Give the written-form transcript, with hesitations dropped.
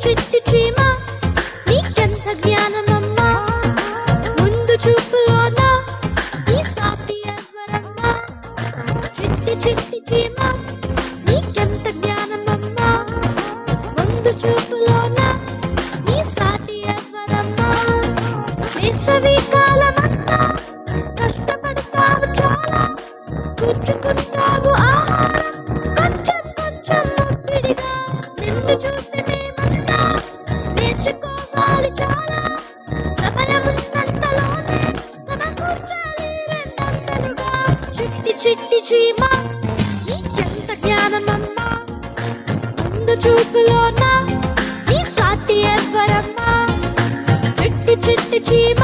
చిట్టి చీమ నీకెంత జ్ఞానమమ్మా, ముందు చూపులోన నీ సాటి ఎవ్వరమ్మా. చిట్టి చీమ నీకెంత జ్ఞానమమ్మా, ముందు చూపులోన నీ సాటి ఎవ్వరమ్మా. వేసవి కాలమంతా కష్టపడతావు చాలా, కూర్చుకుంటావు ఆహారం కొంచెం కొంచెం ముట్టిడిగా. నిన్ను చూసి మేమంతా నేర్చుకోవాలి చాలా, సమయమున్నంతలోనే సమకూర్చాలి రెండంతలుగా. చిట్టి చీమ నీకెంత జ్ఞానమమ్మా, ముందు చూపులోన నీ సాటి ఎవ్వరమ్మా. చిట్టి చీమ